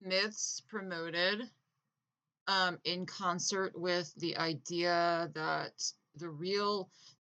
myths promoted in concert with the idea that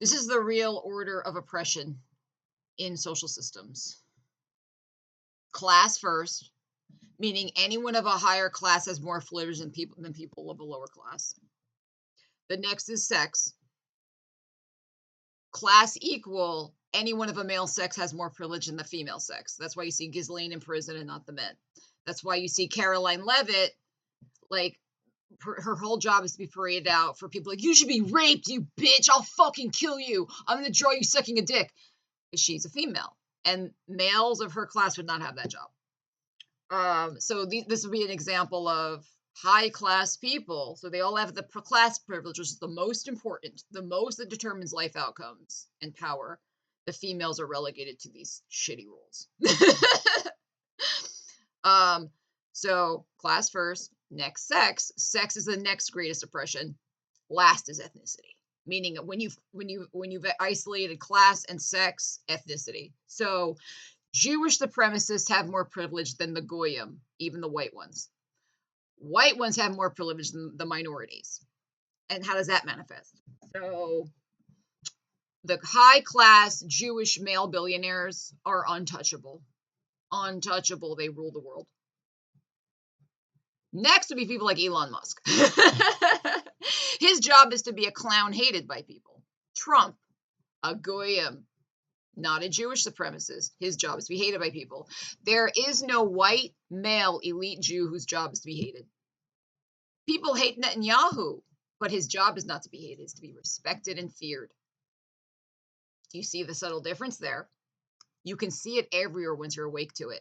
this is the real order of oppression in social systems. Class first, meaning anyone of a higher class has more privilege than people of a lower class. The next is sex. Class equal, anyone of a male sex has more privilege than the female sex. That's why you see Ghislaine in prison and not the men. That's why you see Caroline Levitt, like, her whole job is to be paraded out for people like, you should be raped, you bitch, I'll fucking kill you. I'm going to draw you sucking a dick. Because she's a female. And males of her class would not have that job. So this would be an example of high class people. So they all have the class privilege, which is the most important, the most that determines life outcomes and power. The females are relegated to these shitty roles. So class first, next sex. Sex is the next greatest oppression. Last is ethnicity, meaning when you've isolated class and sex, ethnicity. So Jewish supremacists have more privilege than the goyim, even the white ones. White ones have more privilege than the minorities. And how does that manifest? So the high class Jewish male billionaires are untouchable. Untouchable. They rule the world. Next would be people like Elon Musk. His job is to be a clown hated by people. Trump, a goyim, not a Jewish supremacist. His job is to be hated by people. There is no white male elite Jew whose job is to be hated. People hate Netanyahu, but his job is not to be hated, it's to be respected and feared. Do you see the subtle difference there? You can see it everywhere once you're awake to it.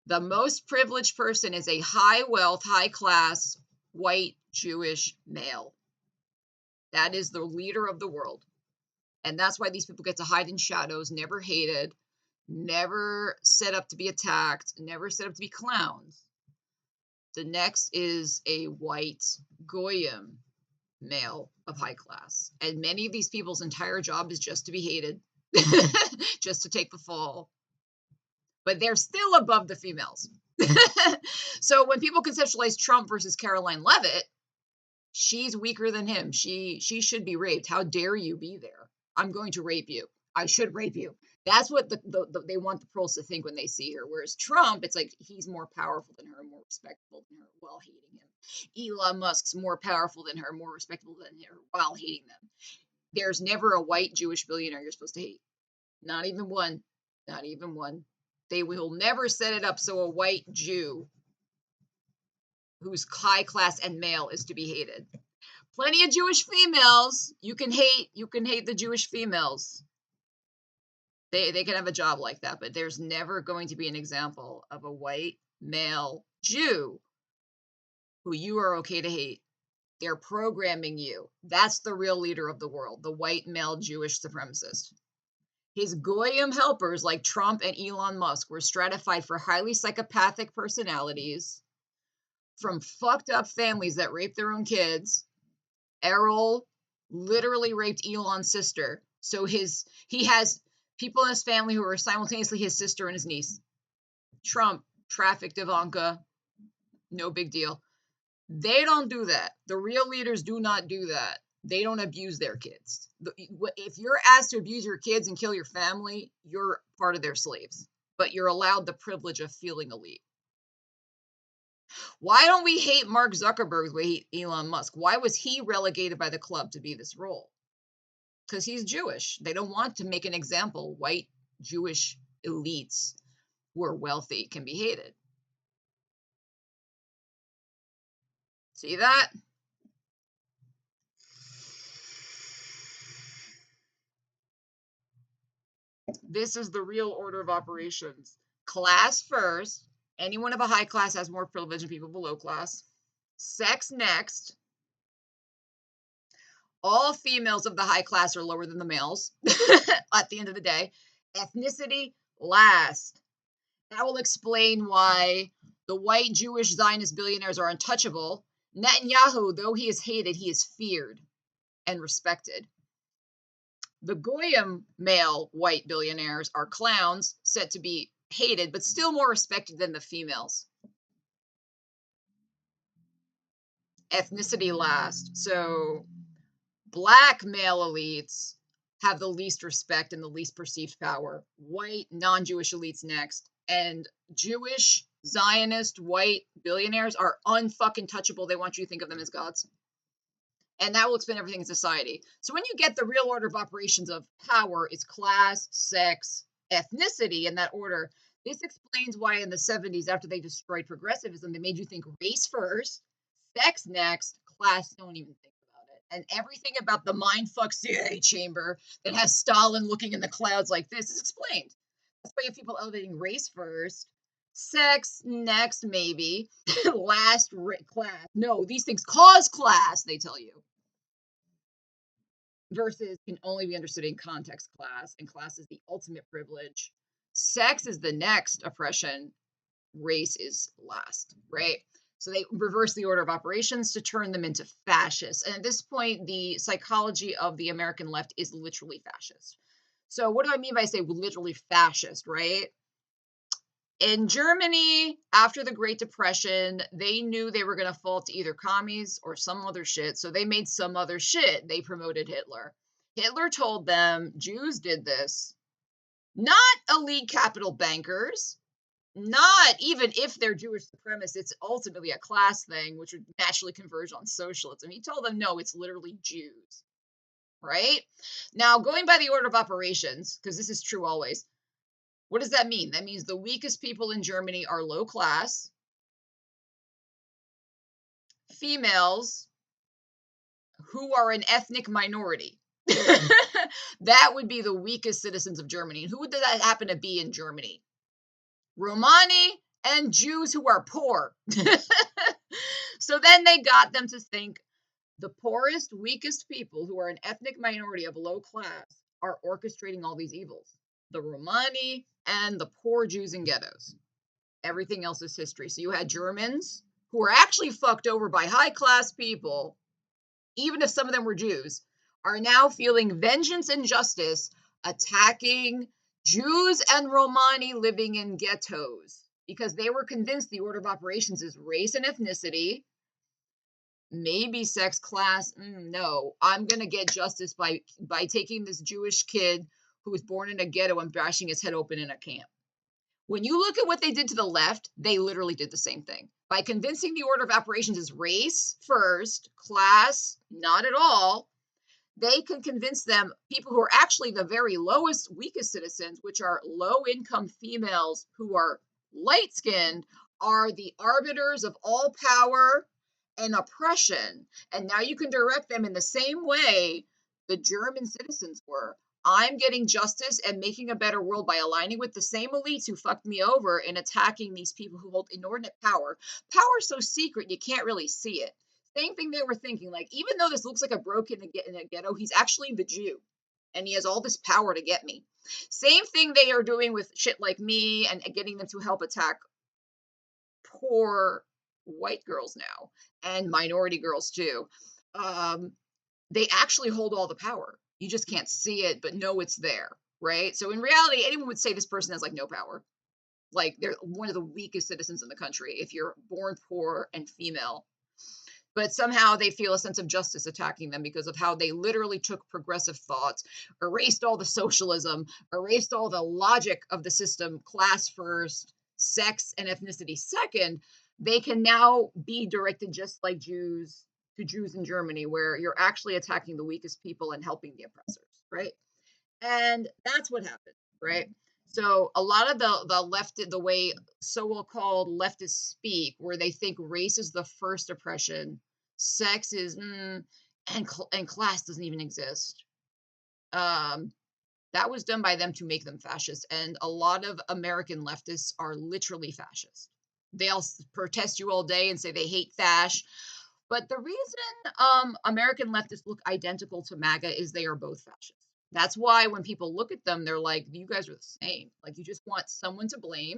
The most privileged person is a high wealth, high class, white Jewish male. That is the leader of the world. And that's why these people get to hide in shadows, never hated, never set up to be attacked, never set up to be clowns. The next is a white goyim male of high class. And many of these people's entire job is just to be hated, just to take the fall. But they're still above the females. So when people conceptualize Trump versus Caroline Levitt, she's weaker than him. She should be raped. How dare you be there? I'm going to rape you. I should rape you. That's what they want the pros to think when they see her. Whereas Trump, it's like he's more powerful than her, more respectable than her, while hating him. Elon Musk's more powerful than her, more respectable than her, while hating them. There's never a white Jewish billionaire you're supposed to hate. Not even one. Not even one. They will never set it up so a white Jew who's high class and male is to be hated. Plenty of Jewish females. You can hate the Jewish females. They can have a job like that, but there's never going to be an example of a white male Jew who you are okay to hate. They're programming you. That's the real leader of the world, the white male Jewish supremacist. His goyim helpers like Trump and Elon Musk were stratified for highly psychopathic personalities from fucked up families that rape their own kids. Errol literally raped Elon's sister. So he has people in his family who are simultaneously his sister and his niece. Trump trafficked Ivanka. No big deal. They don't do that. The real leaders do not do that. They don't abuse their kids. If you're asked to abuse your kids and kill your family, you're part of their slaves. But you're allowed the privilege of feeling elite. Why don't we hate Mark Zuckerberg the way we hate Elon Musk? Why was he relegated by the club to be this role? Because he's Jewish. They don't want to make an example. White Jewish elites who are wealthy can be hated. See that? This is the real order of operations. Class first. Anyone of a high class has more privilege than people below class. Sex next. All females of the high class are lower than the males at the end of the day. Ethnicity last. That will explain why the white Jewish Zionist billionaires are untouchable. Netanyahu, though he is hated, he is feared and respected. The goyim male white billionaires are clowns, set to be hated, but still more respected than the females. ethnicity last. So black male elites have the least respect and the least perceived power. White, non-Jewish elites next. And Jewish, Zionist, white billionaires are unfucking touchable. They want you to think of them as gods. And that will explain everything in society. So when you get the real order of operations of power, it's class, sex, ethnicity in that order. This explains why in the 70s, after they destroyed progressivism, they made you think race first, sex next, class don't even think about it. And everything about the mindfuck CIA chamber that has Stalin looking in the clouds like this is explained. That's why you have people elevating race first, sex next, maybe, last class. No, these things cause class, they tell you. Versus can only be understood in context class, and class is the ultimate privilege. Sex is the next oppression, race is last, right? So they reverse the order of operations to turn them into fascists. And at this point, the psychology of the American left is literally fascist. So what do I mean by say literally fascist, right? In Germany, after the Great Depression, they knew they were going to fall to either commies or some other shit. So they made some other shit. They promoted Hitler. Hitler told them Jews did this, not elite capital bankers, not even if they're Jewish supremacists. It's ultimately a class thing, which would naturally converge on socialism. He told them, no, it's literally Jews, right? Now, going by the order of operations, because this is true always, what does that mean? That means the weakest people in Germany are low class, females who are an ethnic minority. That would be the weakest citizens of Germany. And who would that happen to be in Germany? Romani and Jews who are poor. So then they got them to think the poorest, weakest people who are an ethnic minority of low class are orchestrating all these evils. The Romani and the poor Jews in ghettos. Everything else is history. So you had Germans who were actually fucked over by high class people, even if some of them were Jews, are now feeling vengeance and justice, attacking Jews and Romani living in ghettos because they were convinced the order of operations is race and ethnicity, maybe sex, class. No, I'm going to get justice by taking this Jewish kid who was born in a ghetto and bashing his head open in a camp. When you look at what they did to the left, they literally did the same thing. By convincing the order of operations is race first, class not at all, they can convince them, people who are actually the very lowest, weakest citizens, which are low-income females who are light-skinned, are the arbiters of all power and oppression. And now you can direct them in the same way the German citizens were. I'm getting justice and making a better world by aligning with the same elites who fucked me over and attacking these people who hold inordinate power. Power so secret you can't really see it. Same thing they were thinking, like, even though this looks like a broken in a ghetto, he's actually the Jew. And he has all this power to get me. Same thing they are doing with shit like me and getting them to help attack poor white girls now and minority girls too. They actually hold all the power. You just can't see it, but know it's there, right? So in reality, anyone would say this person has like no power. Like they're one of the weakest citizens in the country if you're born poor and female. But somehow they feel a sense of justice attacking them because of how they literally took progressive thoughts, erased all the socialism, erased all the logic of the system, class first, sex and ethnicity second. They can now be directed just like Jews to Jews in Germany, where you're actually attacking the weakest people and helping the oppressors, right? And that's what happened, right? So a lot of the left, the way so-called leftists speak, where they think race is the first oppression, sex is, and class doesn't even exist. That was done by them to make them fascist. And a lot of American leftists are literally fascist. They'll protest you all day and say they hate fash. But the reason American leftists look identical to MAGA is they are both fascist. That's why when people look at them, they're like, you guys are the same. Like, you just want someone to blame.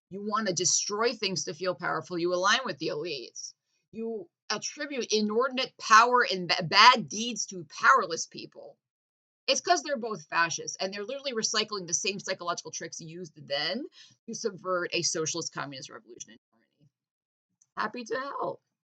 You want to destroy things to feel powerful. You align with the elites. You attribute inordinate power and bad deeds to powerless people. It's because they're both fascists, and they're literally recycling the same psychological tricks used then to subvert a socialist communist revolution in Germany. Happy to help.